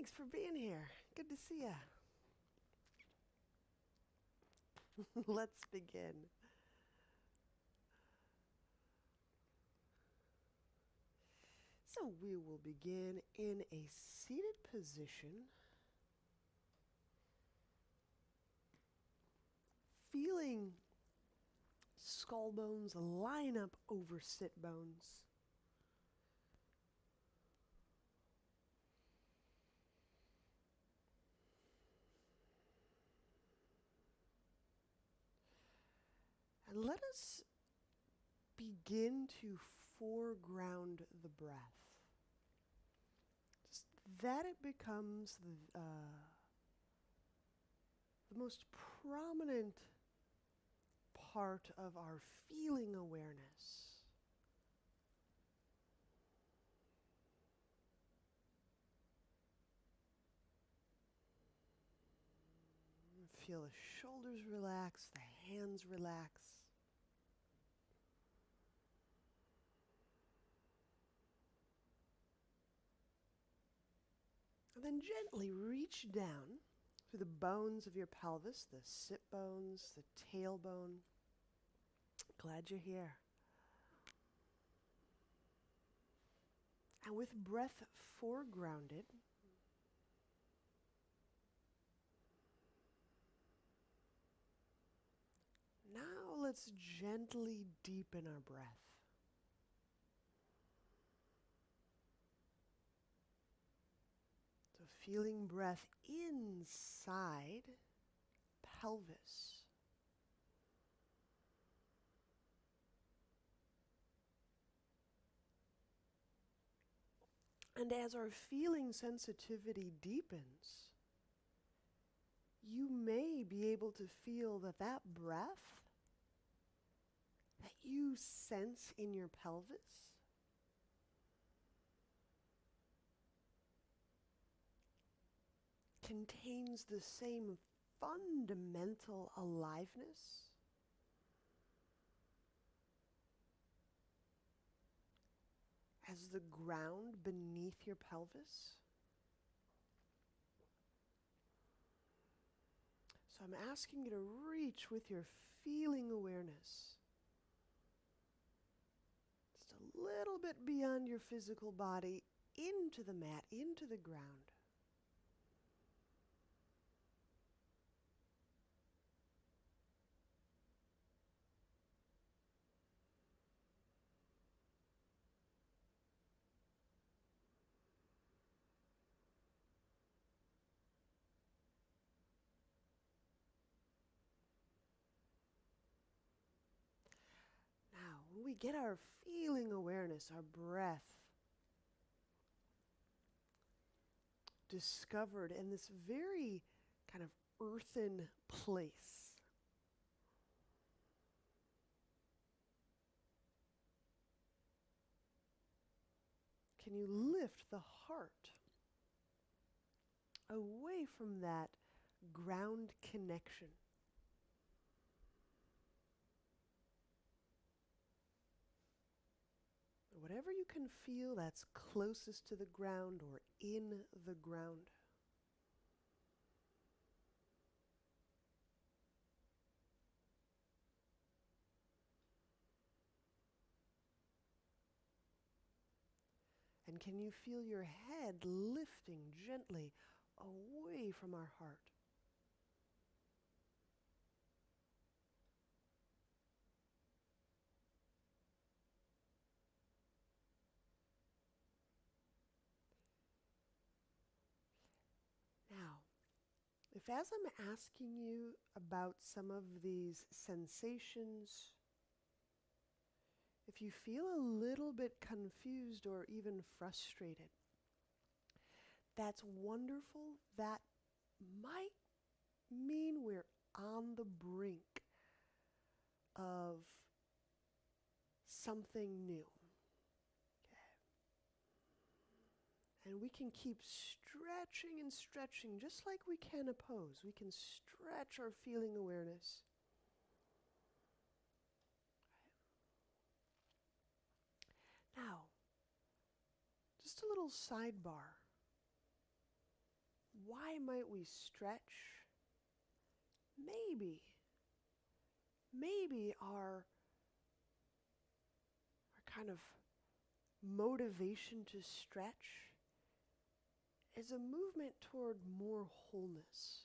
Thanks for being here. Good to see you. Let's begin. So we will begin in a seated position, feeling skull bones line up over sit bones. And let us begin to foreground the breath. Just that it becomes the most prominent part of our feeling awareness. Feel the shoulders relax, the hands relax. And then gently reach down through the bones of your pelvis, the sit bones, the tailbone. Glad you're here. And with breath foregrounded, now let's gently deepen our breath. So feeling breath inside pelvis. And as our feeling sensitivity deepens, you may be able to feel that breath that you sense in your pelvis contains the same fundamental aliveness as the ground beneath your pelvis. So I'm asking you to reach with your feeling awareness just a little bit beyond your physical body, into the mat, into the ground. Now, when we get our feeling awareness, our breath discovered in this very kind of earthen place, can you lift the heart away from that ground connection? Whatever you can feel that's closest to the ground or in the ground. And can you feel your head lifting gently away from our heart? Now, if as I'm asking you about some of these sensations, if you feel a little bit confused or even frustrated, that's wonderful. That might mean we're on the brink of something new. And we can keep stretching and stretching, just like we can a pose. We can stretch our feeling awareness. Now, just a little sidebar. Why might we stretch? Maybe our kind of motivation to stretch is a movement toward more wholeness.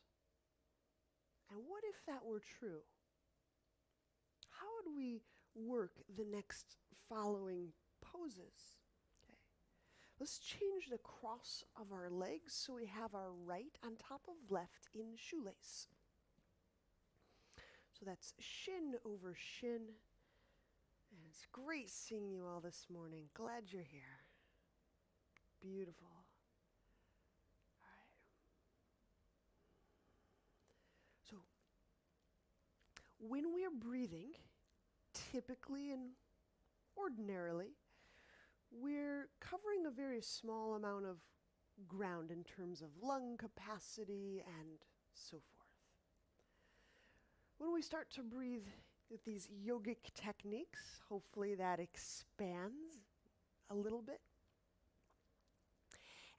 And what if that were true? How would we work the next following poses? Okay. Let's change the cross of our legs so we have our right on top of left in shoelace. So that's shin over shin. And it's great seeing you all this morning. Glad you're here. Beautiful. All right. So when we're breathing, typically and ordinarily, we're covering a very small amount of ground in terms of lung capacity and so forth. When we start to breathe with these yogic techniques, hopefully that expands a little bit.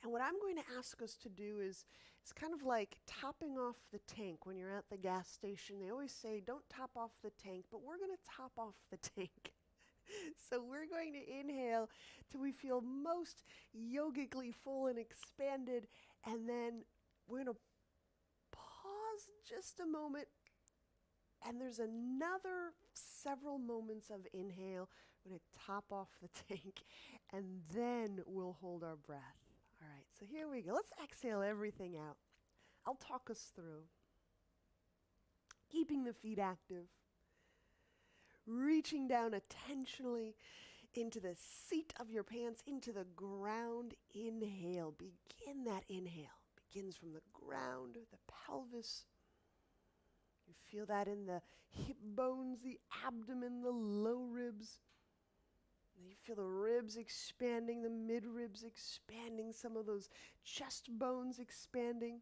And what I'm going to ask us to do is, it's kind of like topping off the tank when you're at the gas station. They always say, don't top off the tank, but we're going to top off the tank. So we're going to inhale till we feel most yogically full and expanded, and then we're going to pause just a moment, and there's another several moments of inhale. We're going to top off the tank, and then we'll hold our breath. All right, so here we go. Let's exhale everything out. I'll talk us through. Keeping the feet active. Reaching down attentionally into the seat of your pants, into the ground. Inhale. Begin that inhale. Begins from the ground, the pelvis. You feel that in the hip bones, the abdomen, the low ribs. You feel the ribs expanding, the mid-ribs expanding, some of those chest bones expanding.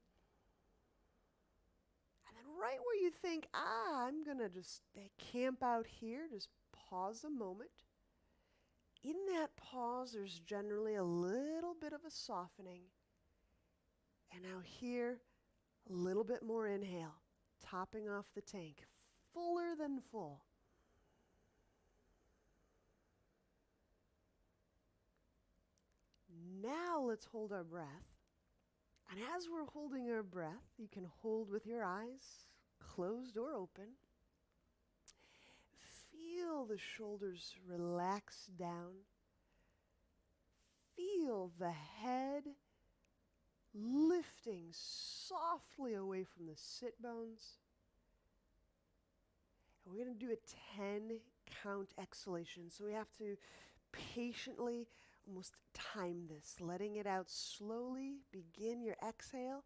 And then right where you think, I'm going to just camp out here, just pause a moment. In that pause, there's generally a little bit of a softening. And now here, a little bit more inhale, topping off the tank, fuller than full. Now let's hold our breath. And as we're holding our breath, you can hold with your eyes closed or open. Feel the shoulders relax down. Feel the head lifting softly away from the sit bones. And we're going to do a 10 count exhalation. So we have to patiently almost time this, letting it out slowly. Begin your exhale.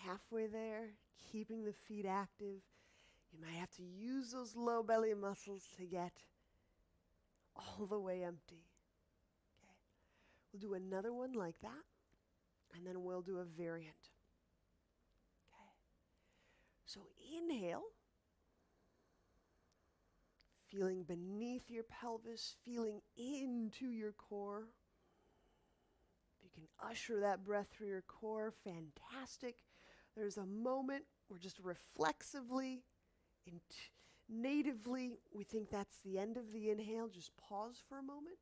Halfway there, keeping the feet active. You might have to use those low belly muscles to get all the way empty. Okay. We'll do another one like that, and then we'll do a variant. Okay. So inhale. Feeling beneath your pelvis, feeling into your core. You can usher that breath through your core. Fantastic. There's a moment where just reflexively, natively, we think that's the end of the inhale. Just pause for a moment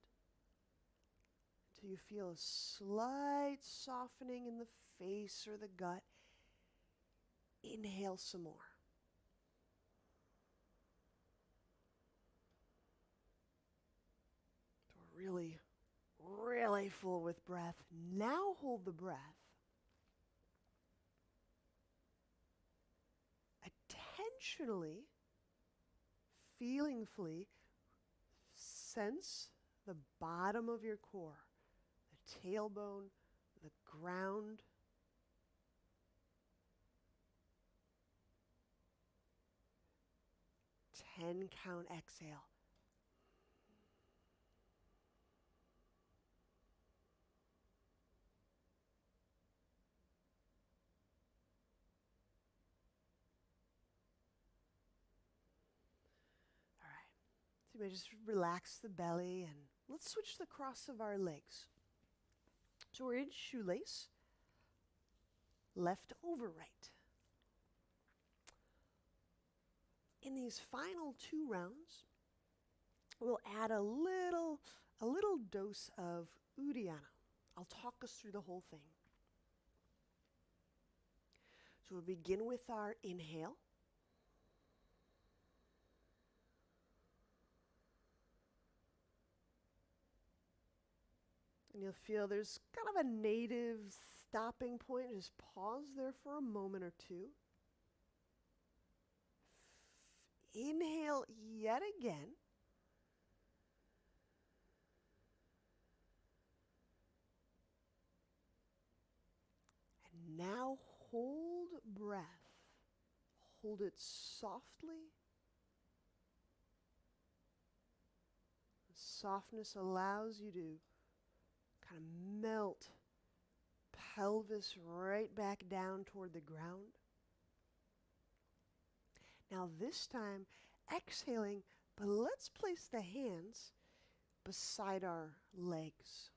until you feel a slight softening in the face or the gut. Inhale some more. Really, really full with breath. Now hold the breath. Attentionally, feelingly, sense the bottom of your core, the tailbone, the ground. Ten count exhale. You may just relax the belly and let's switch the cross of our legs. So we're in shoelace, left over right. In these final 2 rounds, we'll add a little dose of Uddiyana. I'll talk us through the whole thing. So we'll begin with our inhale. And you'll feel there's kind of a native stopping point. Just pause there for a moment or two. Inhale yet again. And now hold breath. Hold it softly. Softness allows you to kind of melt pelvis right back down toward the ground. Now this time, exhaling, but let's place the hands beside our legs.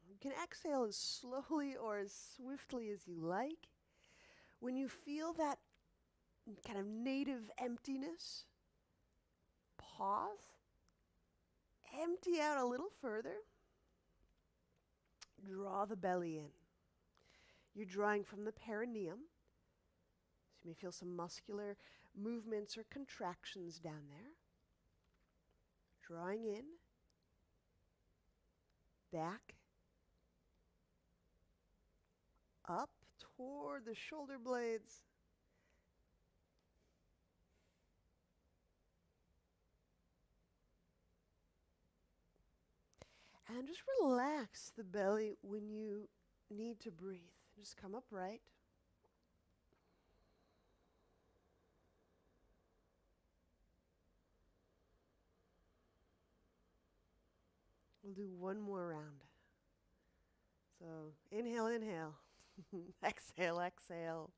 You can exhale as slowly or as swiftly as you like. When you feel that kind of native emptiness, pause, empty out a little further, draw the belly in. You're drawing from the perineum. So you may feel some muscular movements or contractions down there. Drawing in, back, up toward the shoulder blades. And just relax the belly when you need to breathe. Just come upright. We'll do one more round. So inhale, inhale. Exhale, exhale.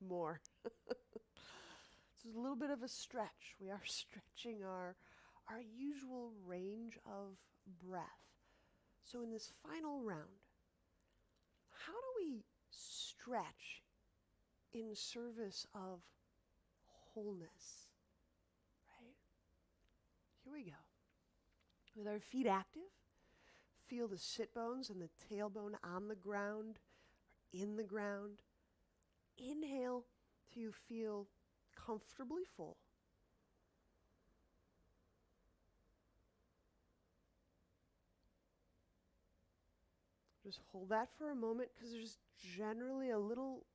More. It's a little bit of a stretch. We are stretching our usual range of breath. So in this final round, how do we stretch in service of wholeness? Right? Here we go. With our feet active, feel the sit bones and the tailbone on the ground, or in the ground. Inhale till you feel comfortably full. Just hold that for a moment because there's generally a little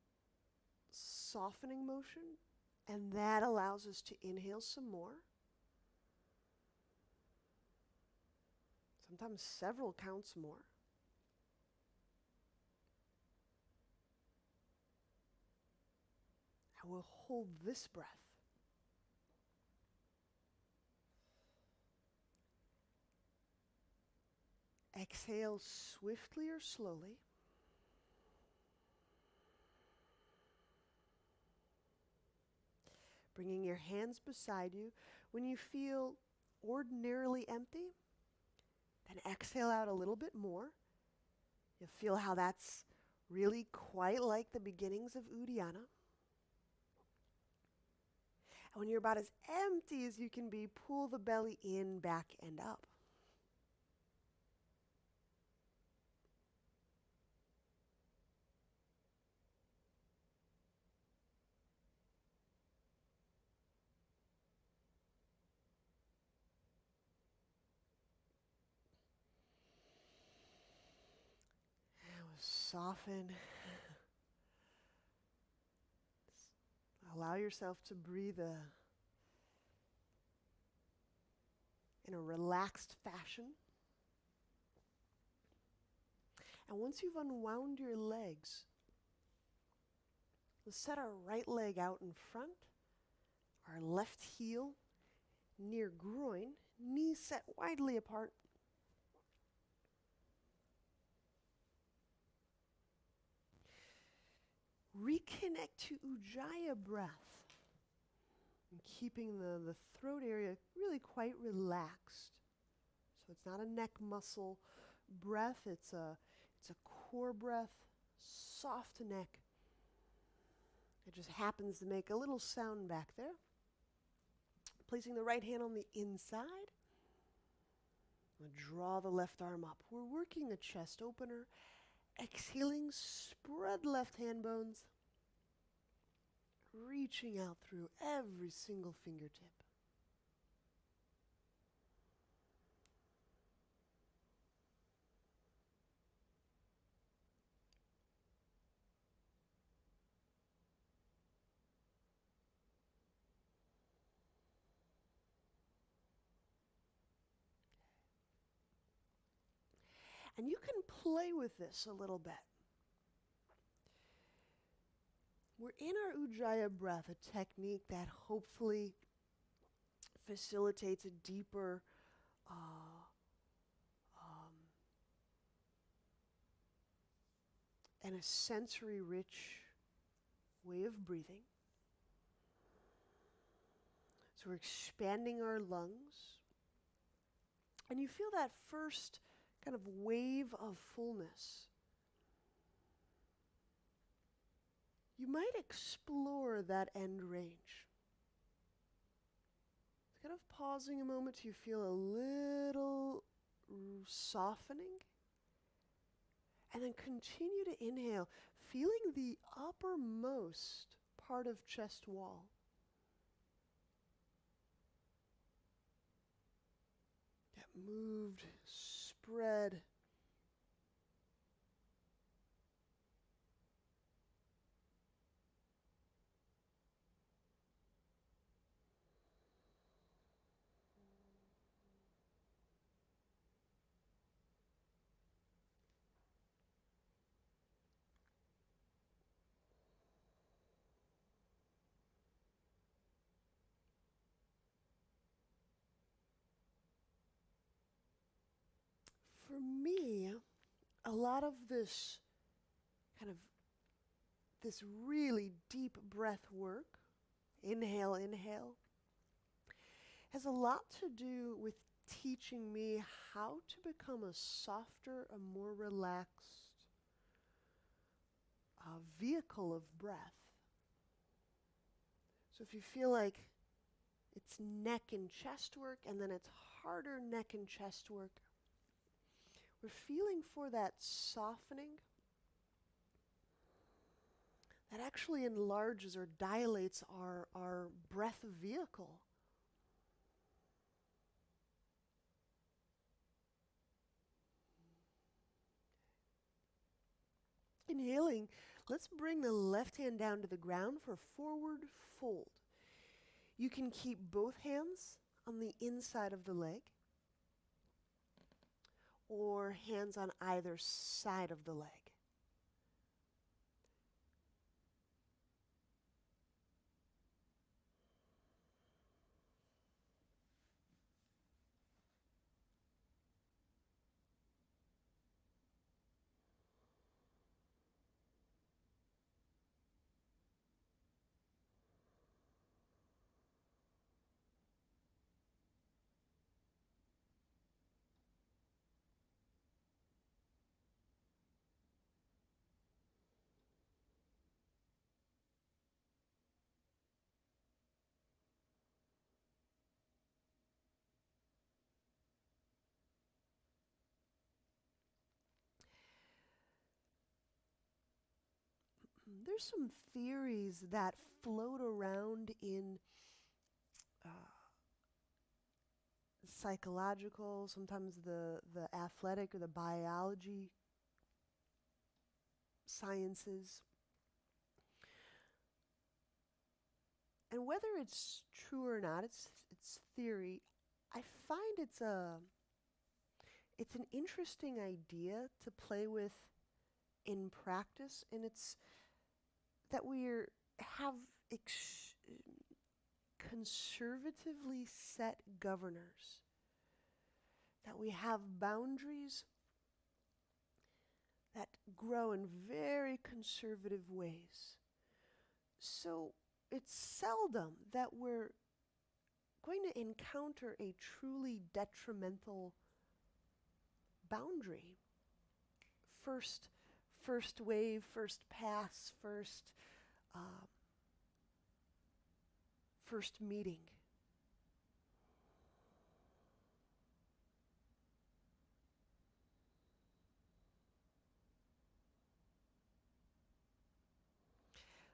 softening motion, and that allows us to inhale some more. Sometimes several counts more. And we'll hold this breath. Exhale swiftly or slowly. Bringing your hands beside you. When you feel ordinarily empty, then exhale out a little bit more. You'll feel how that's really quite like the beginnings of Uddiyana. And when you're about as empty as you can be, pull the belly in, back, and up. Soften. Allow yourself to breathe in a relaxed fashion. And once you've unwound your legs, let's set our right leg out in front, our left heel near groin, knees set widely apart. Reconnect to Ujjayi breath. And keeping the throat area really quite relaxed. So it's not a neck muscle breath, it's a core breath, soft neck. It just happens to make a little sound back there. Placing the right hand on the inside. Draw the left arm up. We're working a chest opener. Exhaling, spread left hand bones. Reaching out through every single fingertip. And you can play with this a little bit. We're in our Ujjayi breath, a technique that hopefully facilitates a deeper and a sensory-rich way of breathing. So we're expanding our lungs. And you feel that first kind of wave of fullness. You might explore that end range. Kind of pausing a moment till you feel a little softening. And then continue to inhale, feeling the uppermost part of chest wall. Get moved, spread. For me, a lot of this this really deep breath work, inhale, has a lot to do with teaching me how to become a softer, a more relaxed vehicle of breath. So if you feel like it's neck and chest work and then it's harder neck and chest work, we're feeling for that softening that actually enlarges or dilates our breath vehicle. Inhaling, let's bring the left hand down to the ground for forward fold. You can keep both hands on the inside of the leg or hands on either side of the leg. There's some theories that float around in psychological, sometimes the athletic or the biology sciences. And whether it's true or not, it's theory. I find it's an interesting idea to play with in practice, and it's that we have conservatively set governors, that we have boundaries that grow in very conservative ways. So it's seldom that we're going to encounter a truly detrimental boundary. First wave, first pass, uh, first meeting.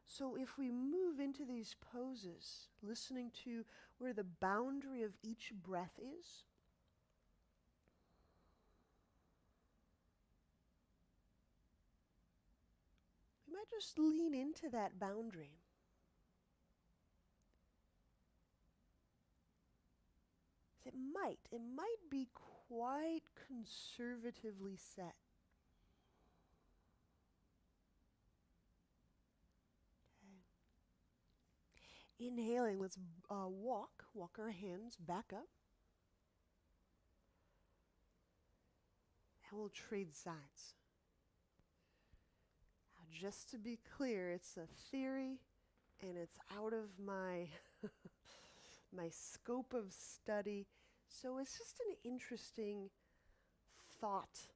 So if we move into these poses, listening to where the boundary of each breath is, we might just lean into that boundary. It might be quite conservatively set. Okay. Inhaling, let's walk our hands back up. And we'll trade sides. Now, just to be clear, it's a theory and it's out of my my scope of study. So it's just an interesting thought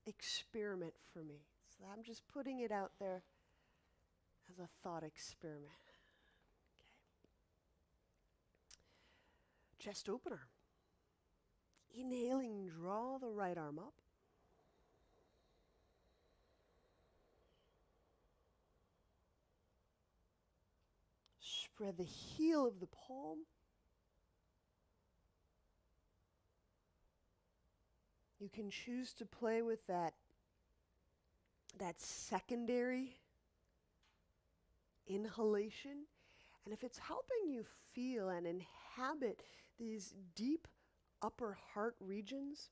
experiment for me. So I'm just putting it out there as a thought experiment. Okay. Chest opener. Inhaling, draw the right arm up. Spread the heel of the palm. You can choose to play with that secondary inhalation. And if it's helping you feel and inhabit these deep upper heart regions,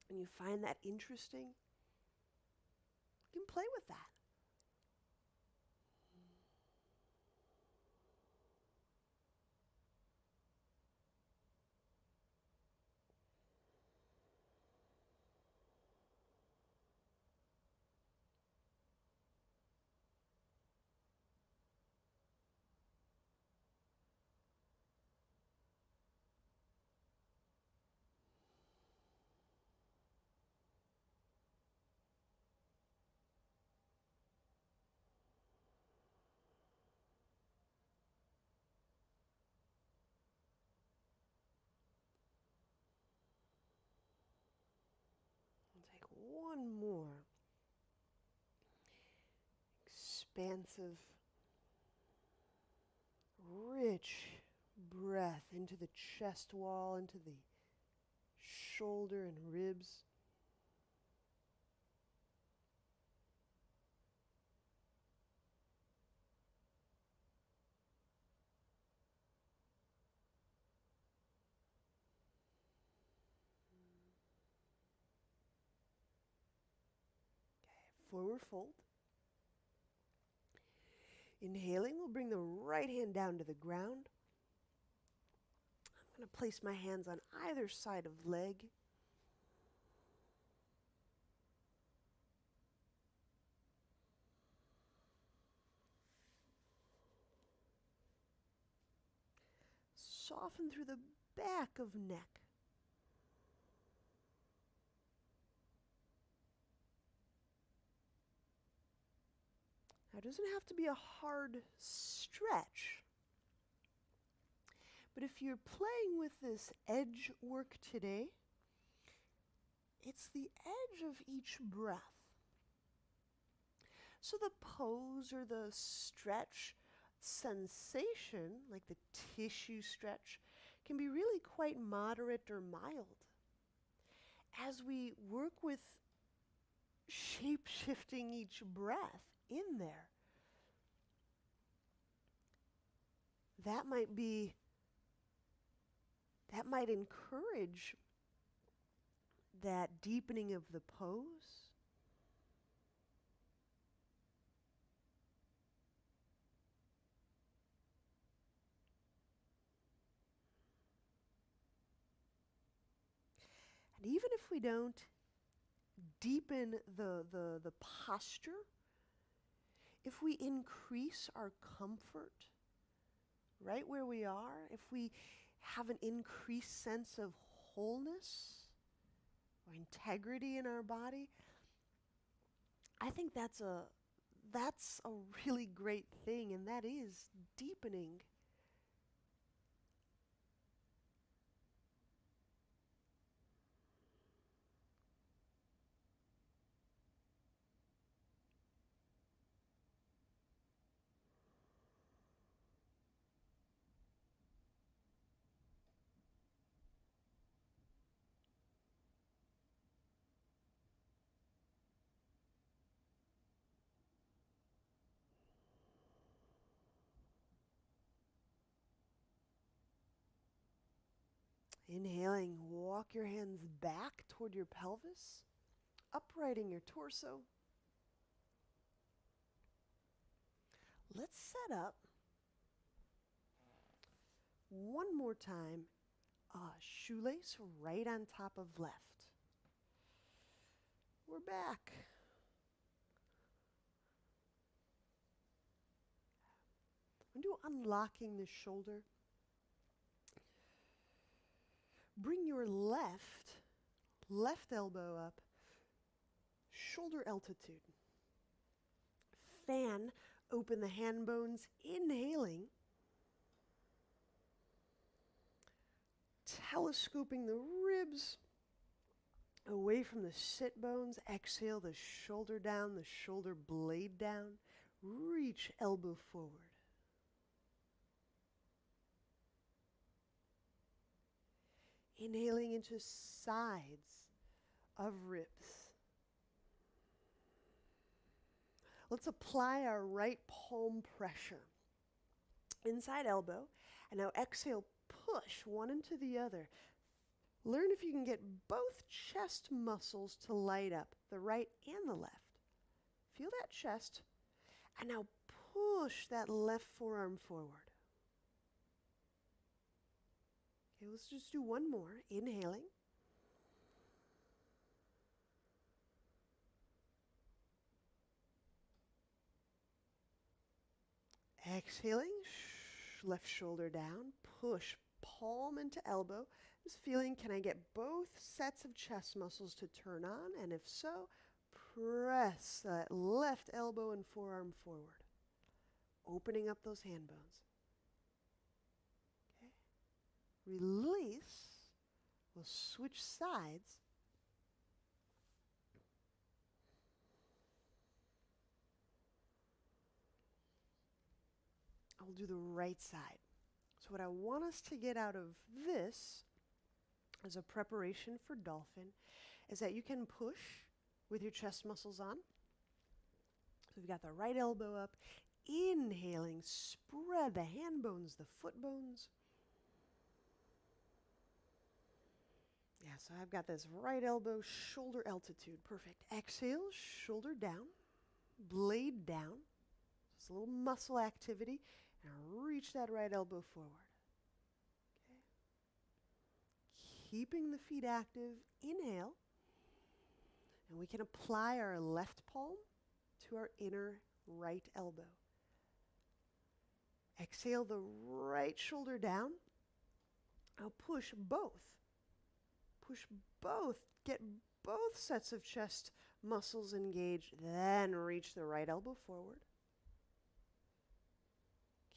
and you find that interesting, you can play with that. Take one more expansive, rich breath into the chest wall, into the shoulder and ribs. Forward fold. Inhaling, we'll bring the right hand down to the ground. I'm going to place my hands on either side of leg. Soften through the back of neck. Now, it doesn't have to be a hard stretch. But if you're playing with this edge work today, it's the edge of each breath. So the pose or the stretch sensation, like the tissue stretch, can be really quite moderate or mild. As we work with shape-shifting each breath in there, that might encourage that deepening of the pose. And even if we don't deepen the posture, if we increase our comfort right where we are, if we have an increased sense of wholeness or integrity in our body, I think that's a really great thing, and that is deepening. Inhaling, walk your hands back toward your pelvis, uprighting your torso. Let's set up one more time, shoelace right on top of left. We're back. I'm going to do unlocking the shoulder. Bring your left elbow up, shoulder altitude. Fan, open the hand bones, inhaling. Telescoping the ribs away from the sit bones. Exhale the shoulder down, the shoulder blade down. Reach elbow forward. Inhaling into sides of ribs. Let's apply our right palm pressure. Inside elbow. And now exhale, push one into the other. Learn if you can get both chest muscles to light up, the right and the left. Feel that chest. And now push that left forearm forward. Okay, let's just do one more. Inhaling. Exhaling, left shoulder down, push palm into elbow. Just feeling, can I get both sets of chest muscles to turn on? And if so, press that left elbow and forearm forward, opening up those hand bones. Okay. Release. We'll switch sides. I'll do the right side. So what I want us to get out of this as a preparation for dolphin is that you can push with your chest muscles on. So we've got the right elbow up, inhaling, spread the hand bones, the foot bones. Yeah, so I've got this right elbow, shoulder altitude, perfect. Exhale, shoulder down, blade down. Just a little muscle activity. And reach that right elbow forward. Okay. Keeping the feet active, inhale. And we can apply our left palm to our inner right elbow. Exhale the right shoulder down. Now push both. Push both. Get both sets of chest muscles engaged. Then reach the right elbow forward.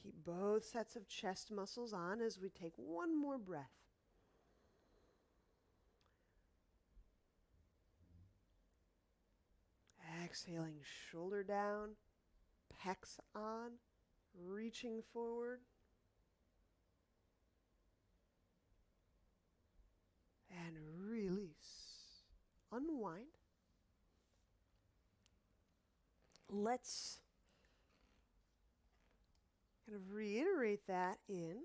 Keep both sets of chest muscles on as we take one more breath. Exhaling, shoulder down, pecs on, reaching forward. And release. Unwind. Let's kind of reiterate that in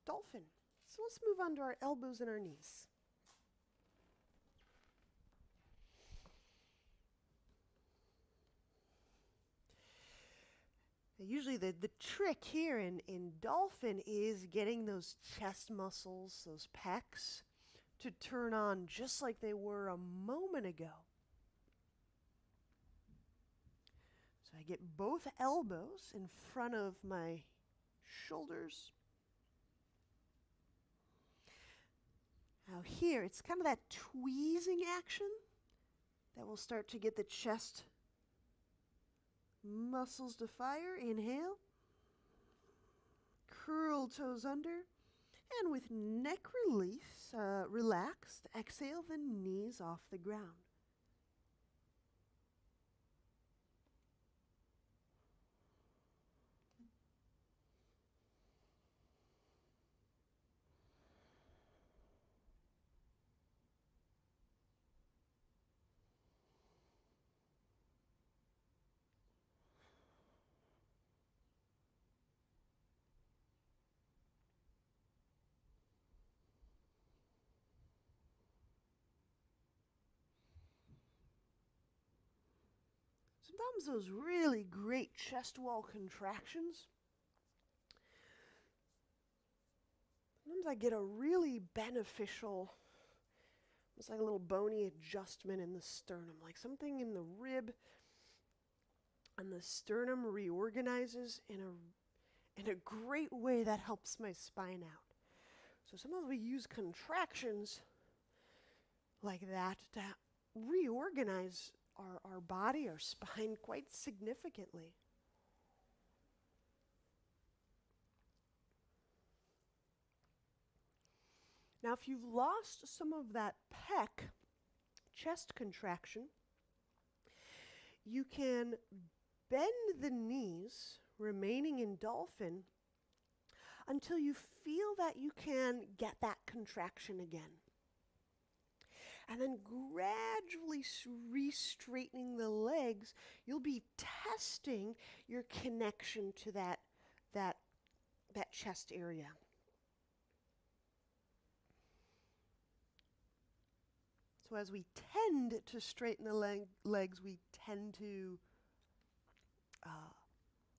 dolphin. So let's move on to our elbows and our knees. Now usually the trick here in dolphin is getting those chest muscles, those pecs, to turn on just like they were a moment ago. So I get both elbows in front of my shoulders. Now here, it's kind of that tweezing action that will start to get the chest muscles to fire. Inhale. Curl toes under. And with neck release, relaxed, exhale the knees off the ground. Sometimes those really great chest wall contractions, sometimes I get a really beneficial, it's like a little bony adjustment in the sternum, like something in the rib and the sternum reorganizes in a great way that helps my spine out. So sometimes we use contractions like that to reorganize our body, our spine quite significantly. Now, if you've lost some of that pec, chest contraction, you can bend the knees, remaining in dolphin, until you feel that you can get that contraction again. And then gradually re-straightening the legs, you'll be testing your connection to that chest area. So as we tend to straighten the legs, we tend to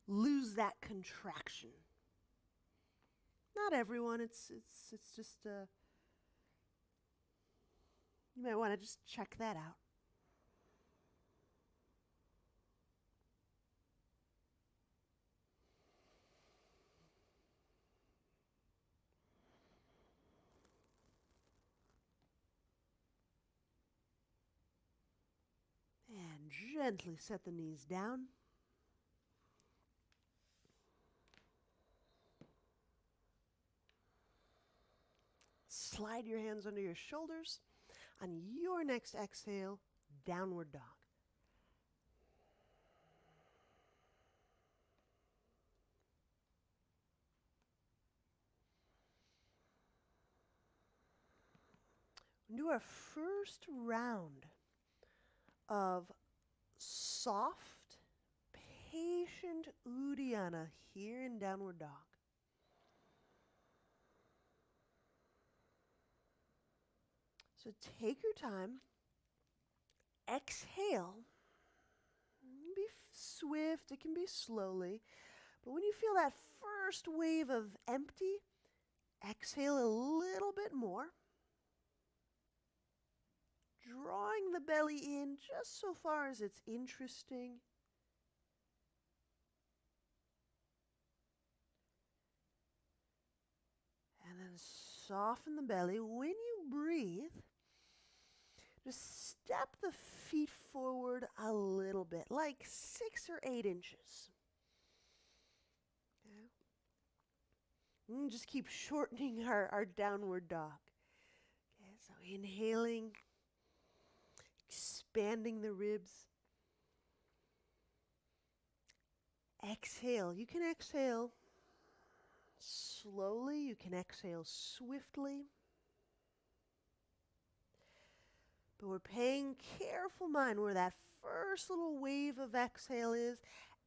lose that contraction. Not everyone. It's just you might want to just check that out. And gently set the knees down. Slide your hands under your shoulders. On your next exhale, downward dog. Do our first round of soft, patient Uddiyana here in downward dog. So take your time, exhale, be swift, it can be slowly, but when you feel that first wave of empty, exhale a little bit more, drawing the belly in just so far as it's interesting. And then soften the belly. When you breathe, just step the feet forward a little bit, like 6 or 8 inches. Okay. And just keep shortening our downward dog. Okay, so inhaling, expanding the ribs. Exhale. You can exhale slowly. You can exhale swiftly. But we're paying careful mind where that first little wave of exhale is.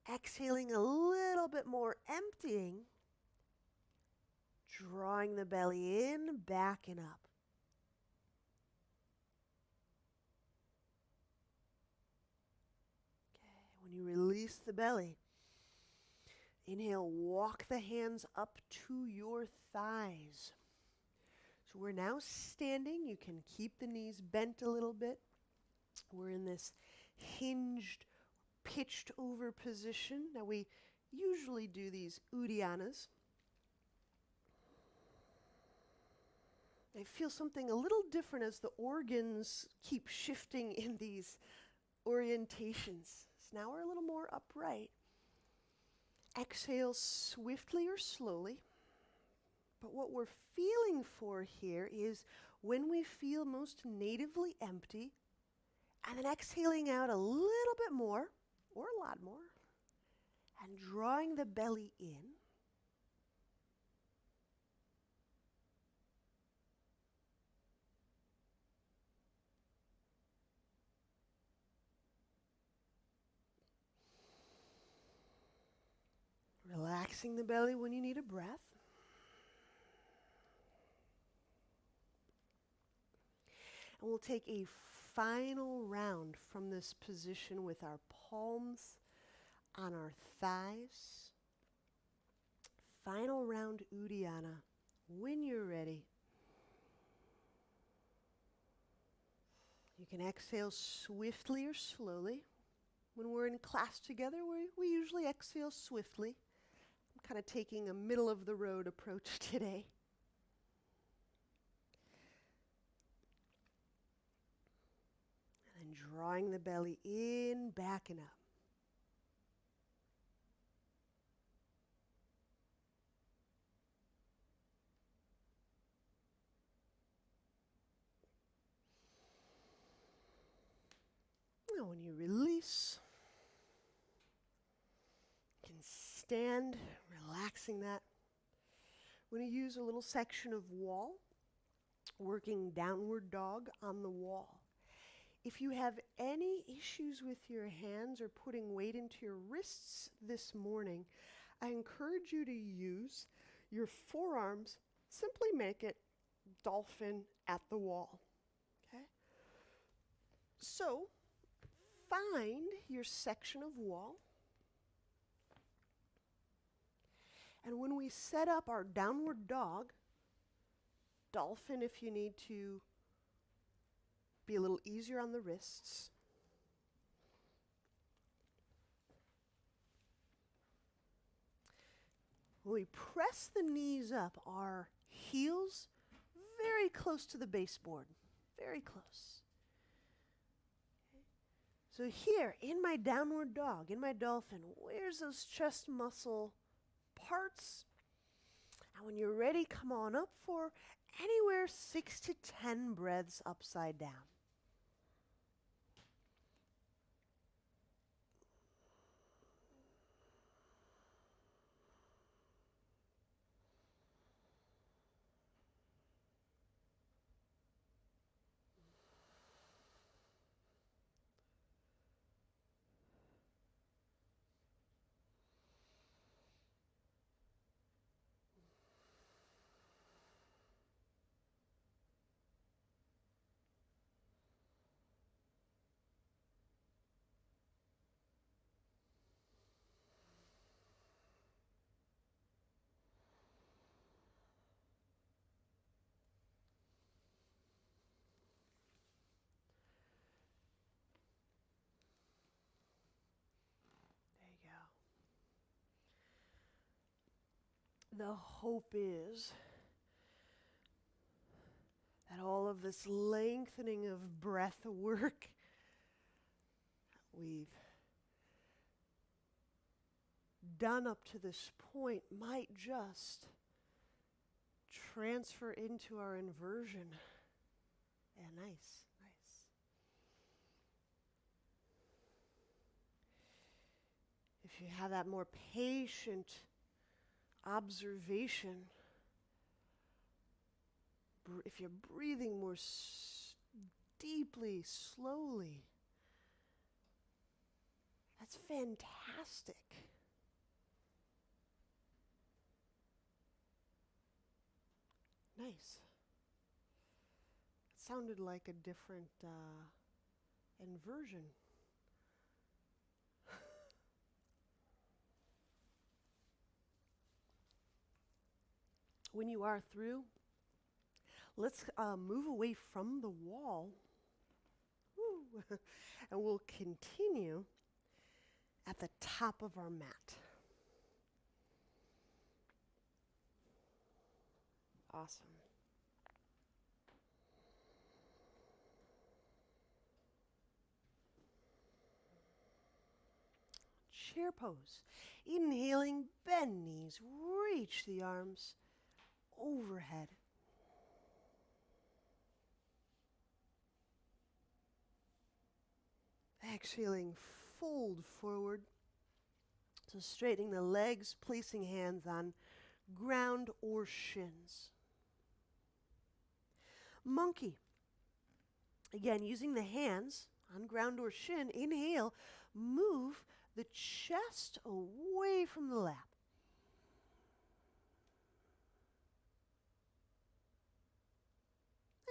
Exhaling a little bit more, emptying. Drawing the belly in, back and up. Okay, when you release the belly, inhale, walk the hands up to your thighs. So we're now standing. You can keep the knees bent a little bit. We're in this hinged, pitched over position. Now we usually do these Uddiyanas. I feel something a little different as the organs keep shifting in these orientations. So now we're a little more upright. Exhale swiftly or slowly. But what we're feeling for here is when we feel most natively empty, and then exhaling out a little bit more, or a lot more, and drawing the belly in. Relaxing the belly when you need a breath. And we'll take a final round from this position with our palms on our thighs. Final round Uddiyana. When you're ready, you can exhale swiftly or slowly. When we're in class together, we usually exhale swiftly. I'm kind of taking a middle of the road approach today. And then drawing the belly in, back and up. Now when you release, you can stand, relaxing that. We're going to use a little section of wall, working downward dog on the wall. If you have any issues with your hands or putting weight into your wrists this morning, I encourage you to use your forearms. Simply make it dolphin at the wall. Okay? So, find your section of wall. And when we set up our downward dog, dolphin if you need to be a little easier on the wrists. When we press the knees up, our heels very close to the baseboard, very close. So here, in my downward dog, in my dolphin, where's those chest muscle parts? And when you're ready, come on up for anywhere 6 to 10 breaths upside down. The hope is that all of this lengthening of breath work we've done up to this point might just transfer into our inversion. Yeah, nice. If you have that more patient observation, if you're breathing more deeply, slowly, that's fantastic. Nice. It sounded like a different inversion. When you are through, let's move away from the wall. Woo. And we'll continue at the top of our mat. Awesome. chair pose. Inhaling, bend knees, reach the arms overhead. Exhaling, fold forward. So straightening the legs, placing hands on ground or shins. Monkey. Again, using the hands on ground or shin, inhale, move the chest away from the lap.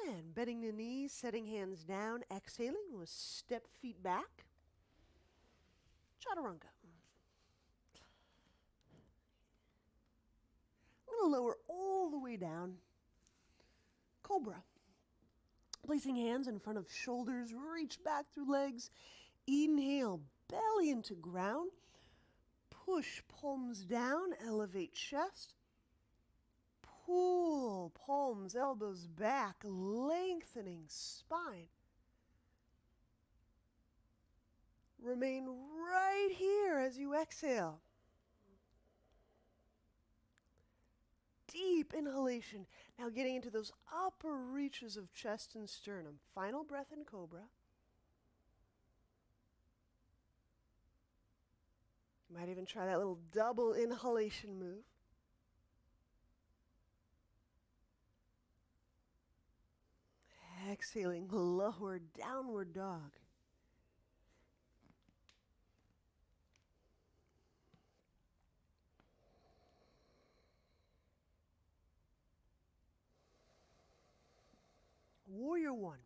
And bending the knees, setting hands down, exhaling, we'll step feet back. Chaturanga. I'm going to lower all the way down. Cobra. Placing hands in front of shoulders, reach back through legs. Inhale, belly into ground. Push palms down, elevate chest. Pull palms, elbows back, lengthening spine. Remain right here as you exhale. Deep inhalation. Now getting into those upper reaches of chest and sternum. Final breath in Cobra. You might even try that little double inhalation move. Exhaling, lower downward dog. Warrior one.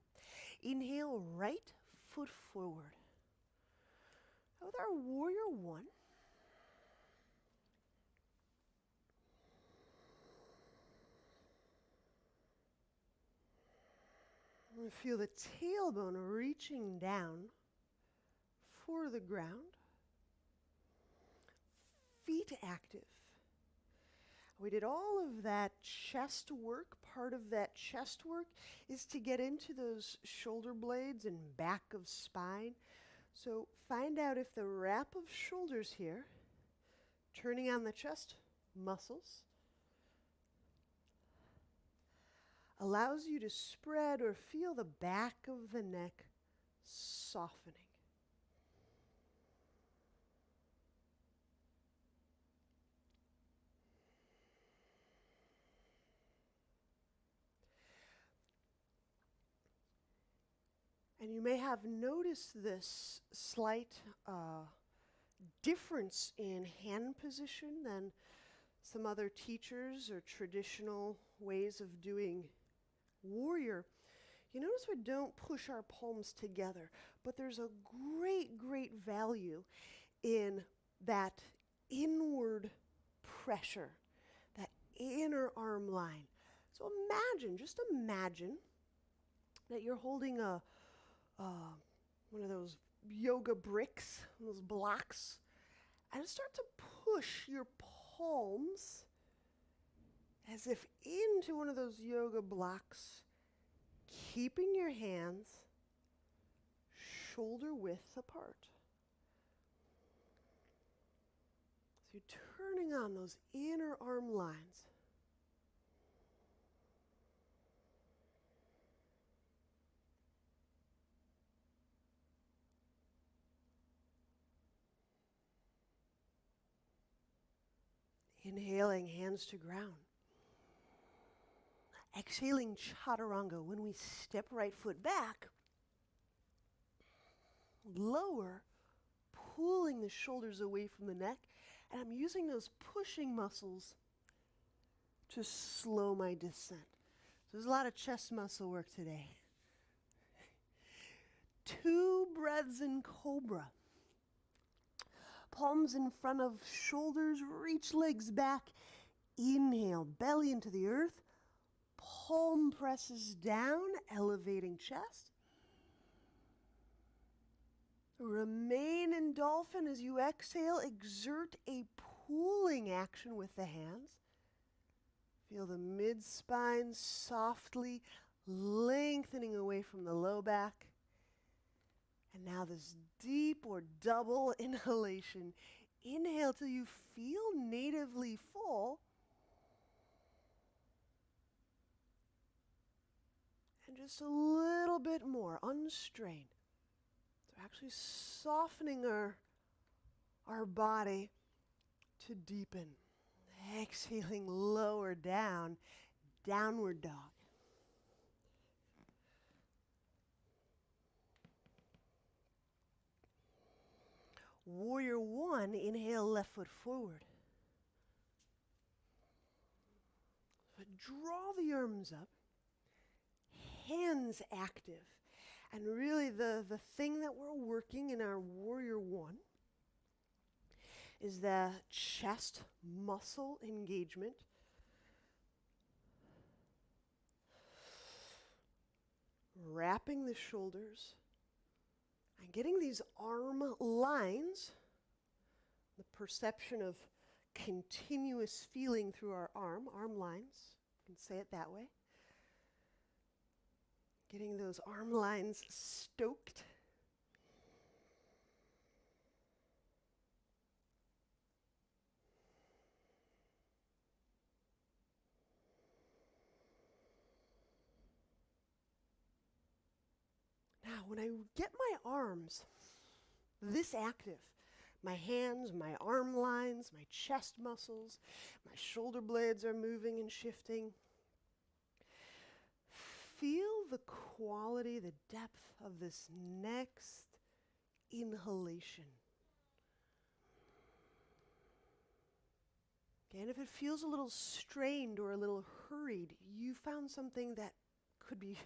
Inhale, right foot forward. With our warrior one, we feel the tailbone reaching down for the ground. Feet active. We did all of that chest work. Part of that chest work is to get into those shoulder blades and back of spine. So find out if the wrap of shoulders here, turning on the chest muscles, allows you to spread or feel the back of the neck softening. And you may have noticed this slight difference in hand position than some other teachers or traditional ways of doing warrior. You notice we don't push our palms together, but there's a great value in that inward pressure, that inner arm line. So just imagine that you're holding one of those yoga bricks, those blocks, and start to push your palms as if into one of those yoga blocks, keeping your hands shoulder width apart. So you're turning on those inner arm lines. Inhaling, hands to ground. Exhaling, chaturanga. When we step right foot back, lower, pulling the shoulders away from the neck, and I'm using those pushing muscles to slow my descent. So there's a lot of chest muscle work today. 2 breaths in Cobra. Palms in front of shoulders, reach legs back. Inhale, belly into the earth. Palm presses down, elevating chest. Remain in dolphin as you exhale. Exert a pulling action with the hands. Feel the mid-spine softly lengthening away from the low back. And now this deep or double inhalation. Inhale till you feel natively full. And just a little bit more, unstrained. So actually softening our body to deepen. Exhaling lower down, downward dog. Warrior one, inhale left foot forward. But draw the arms up, hands active. And really the thing that we're working in our warrior one is the chest muscle engagement. Wrapping the shoulders and getting these arm lines, the perception of continuous feeling through our arm lines, you can say it that way. Getting those arm lines stoked. Now, when I get my arms this active, my hands, my arm lines, my chest muscles, my shoulder blades are moving and shifting. Feel the quality, the depth of this next inhalation. Okay, and if it feels a little strained or a little hurried, you found something that could be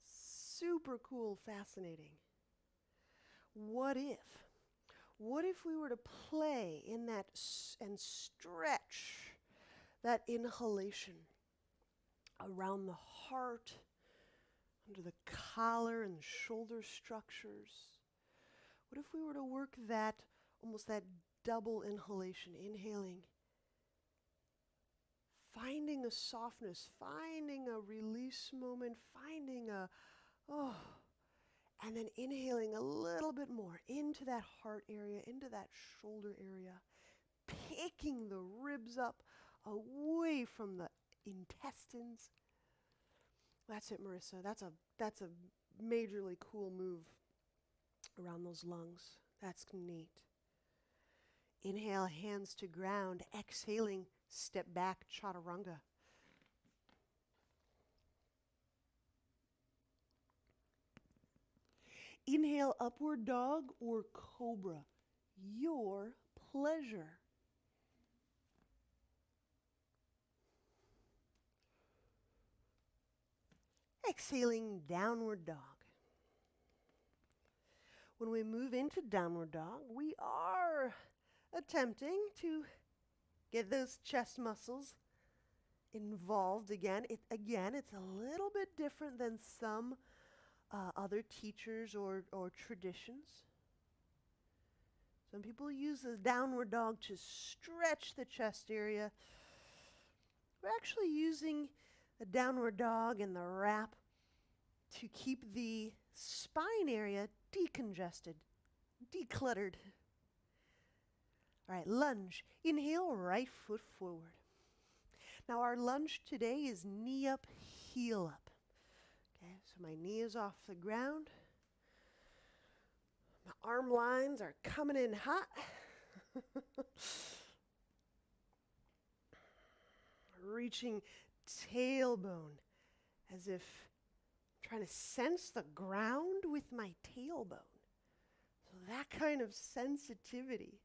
super cool, fascinating. What if we were to play in that and stretch that inhalation around the heart, under the collar and shoulder structures? What if we were to work that, almost that double inhalation, inhaling, finding a softness, finding a release moment, finding a, and then inhaling a little bit more into that heart area, into that shoulder area, picking the ribs up away from the intestines. That's it, Marissa. That's a majorly cool move around those lungs. That's neat. Inhale, hands to ground. Exhaling, step back, chaturanga. Inhale, upward dog or cobra. Your pleasure. Exhaling, downward dog. When we move into downward dog, we are attempting to get those chest muscles involved again. It's a little bit different than some other teachers or traditions. Some people use the downward dog to stretch the chest area. We're actually using the downward dog and the wrap to keep the spine area decongested, decluttered. All right, lunge. Inhale, right foot forward. Now our lunge today is knee up, heel up. Okay, so my knee is off the ground. My arm lines are coming in hot. Reaching tailbone as if I'm trying to sense the ground with my tailbone. So that kind of sensitivity.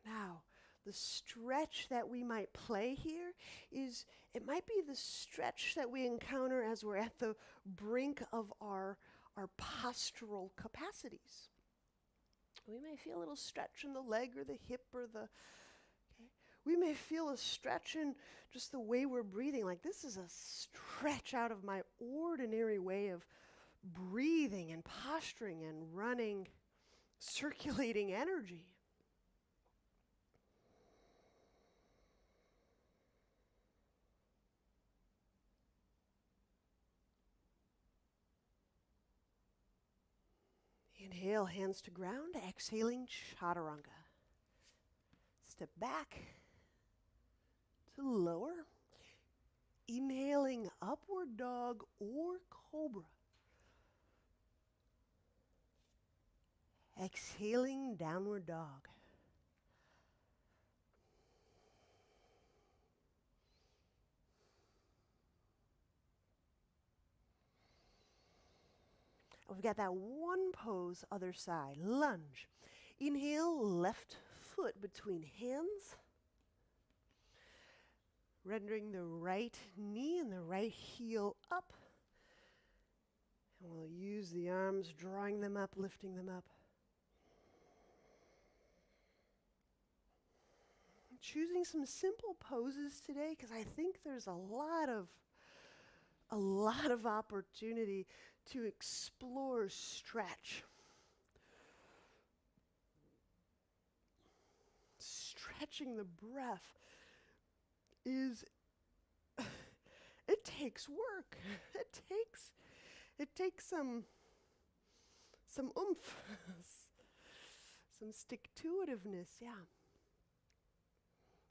Now, the stretch that we might play here is, it might be the stretch that we encounter as we're at the brink of our postural capacities. We may feel a little stretch in the leg or the hip or we may feel a stretch in just the way we're breathing. Like this is a stretch out of my ordinary way of breathing and posturing and running, circulating energy. Inhale, hands to ground. Exhaling, chaturanga. Step back to lower. Inhaling, upward dog or cobra. Exhaling, downward dog. We've got that one pose, other side, lunge. Inhale, left foot between hands. Rendering the right knee and the right heel up. And we'll use the arms, drawing them up, lifting them up. Choosing some simple poses today because I think there's a lot of opportunity to explore stretch. Stretching the breath is, it takes work. It takes some oomph, some stick-to-itiveness, yeah.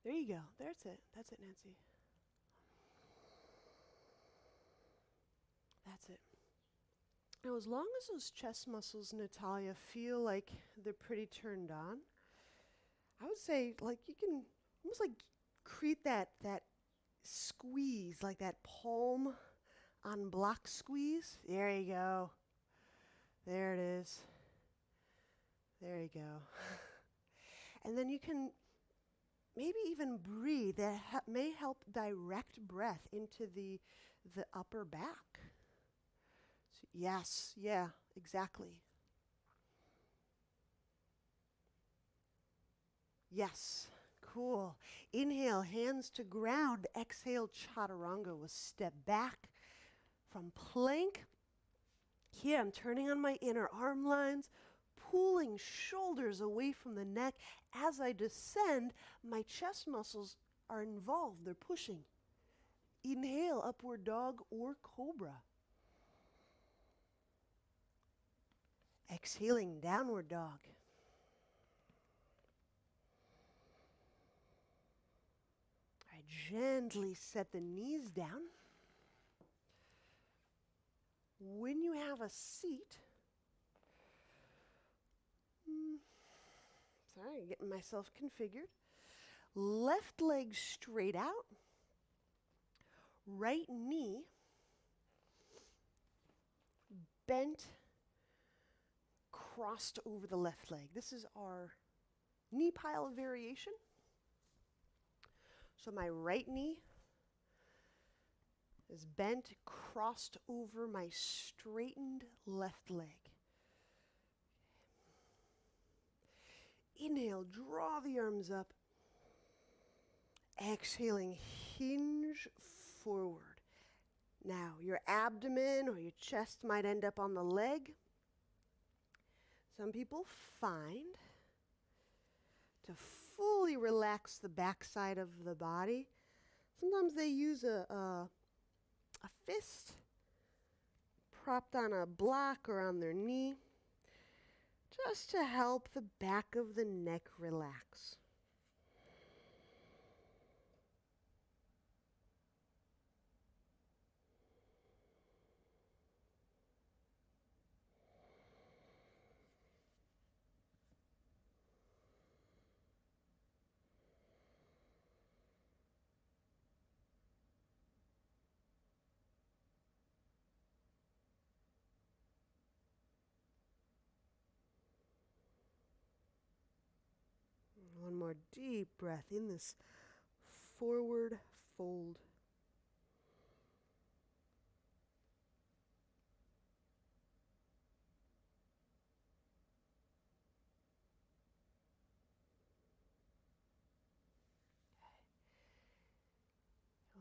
There you go. That's it, Nancy. That's it. Now, as long as those chest muscles, Natalia, feel like they're pretty turned on, I would say, like, you can almost like create that squeeze, like that palm on block squeeze. There you go. There it is. There you go. And then you can maybe even breathe. That may help direct breath into the upper back. So yes, yeah, exactly. Yes, cool. Inhale, hands to ground. Exhale, chaturanga. We'll step back from plank. Here, I'm turning on my inner arm lines, pulling shoulders away from the neck. As I descend, my chest muscles are involved. They're pushing. Inhale, upward dog or cobra. Exhaling, downward dog. I gently set the knees down. When you have a seat, getting myself configured. Left leg straight out. Right knee bent, crossed over the left leg. This is our knee pile variation. So my right knee is bent, crossed over my straightened left leg. Inhale, draw the arms up. Exhaling, hinge forward. Now, your abdomen or your chest might end up on the leg. Some people find to fully relax the backside of the body. Sometimes they use a fist propped on a block or on their knee, just to help the back of the neck relax. One more deep breath in this forward fold.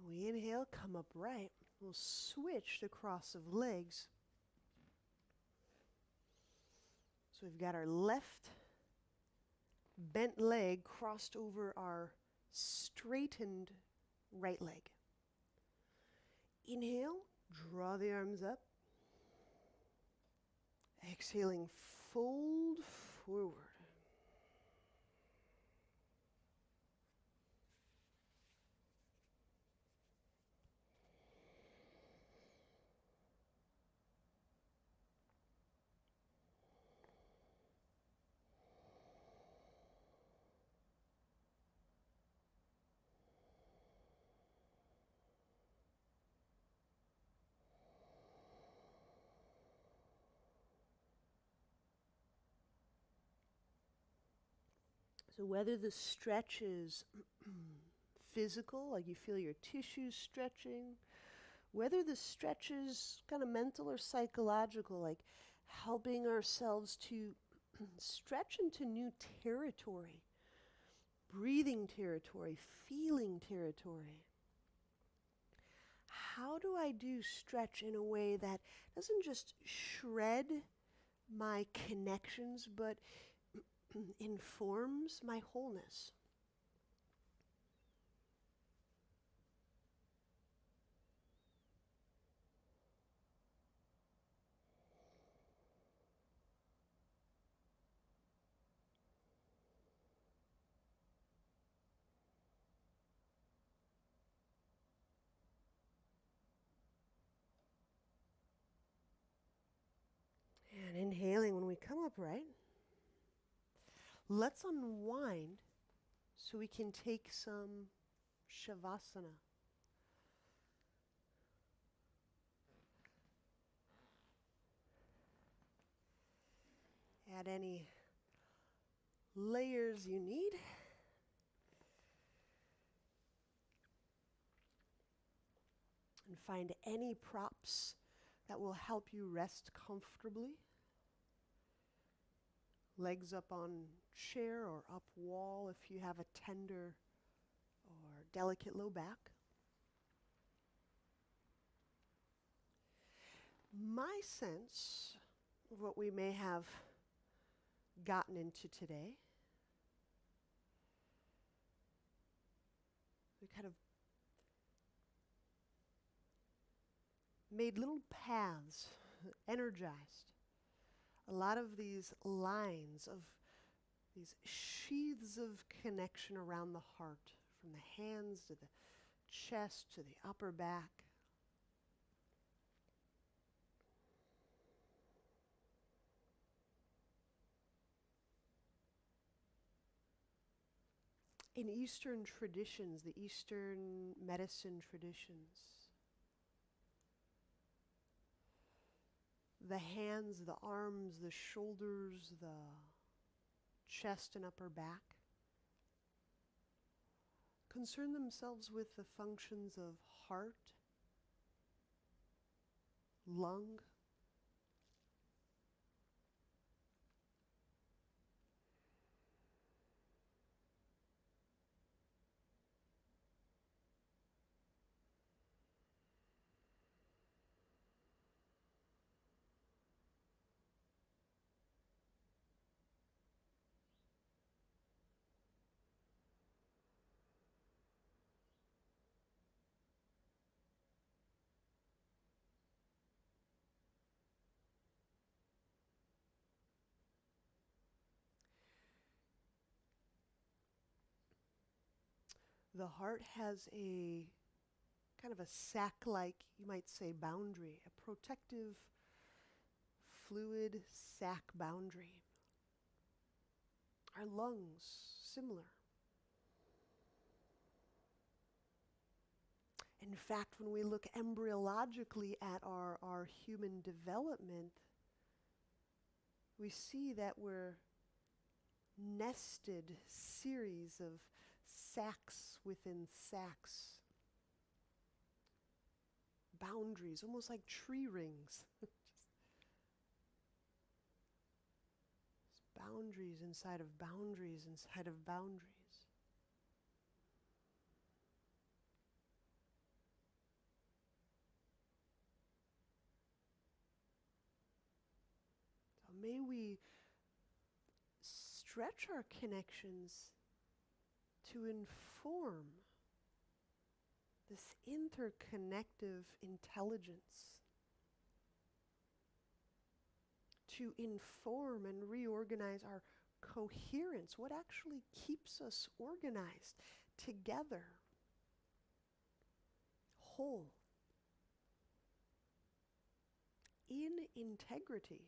When we inhale, come upright. We'll switch the cross of legs. So we've got our left bent leg crossed over our straightened right leg. Inhale, draw the arms up. Exhaling fold forward. So whether the stretch is physical, like you feel your tissues stretching, whether the stretch is kind of mental or psychological, like helping ourselves to stretch into new territory, breathing territory, feeling territory. How do I do stretch in a way that doesn't just shred my connections, but informs my wholeness? And inhaling when we come upright. Let's unwind so we can take some shavasana. Add any layers you need. And find any props that will help you rest comfortably. Legs up on chair or up wall if you have a tender or delicate low back. My sense of what we may have gotten into today, we kind of made little paths, energized. A lot of these lines of these sheaths of connection around the heart, from the hands to the chest to the upper back. In Eastern traditions, the Eastern medicine traditions, the hands, the arms, the shoulders, the chest and upper back concern themselves with the functions of heart, lung, the heart has a kind of a sac-like, you might say, boundary, a protective, fluid sac boundary. Our lungs, similar. In fact, when we look embryologically at our human development, we see that we're nested series of sacs within sacs. Boundaries, almost like tree rings. Boundaries inside of boundaries inside of boundaries. So may we stretch our connections to inform this interconnective intelligence, to inform and reorganize our coherence, what actually keeps us organized, together, whole, in integrity.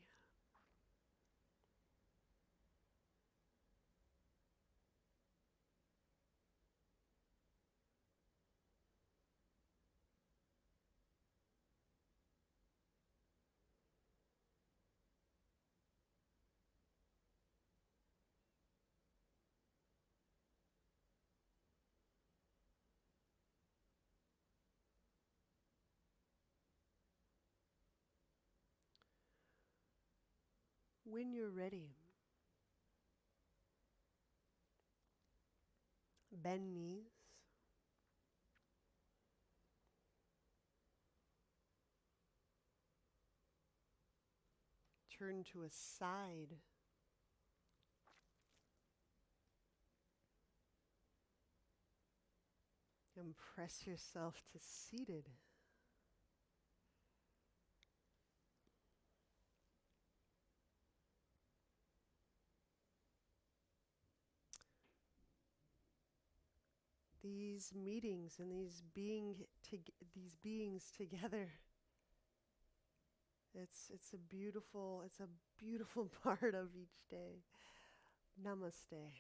When you're ready, bend knees, turn to a side, and press yourself to seated. These meetings and these beings together, it's a beautiful part of each day. Namaste.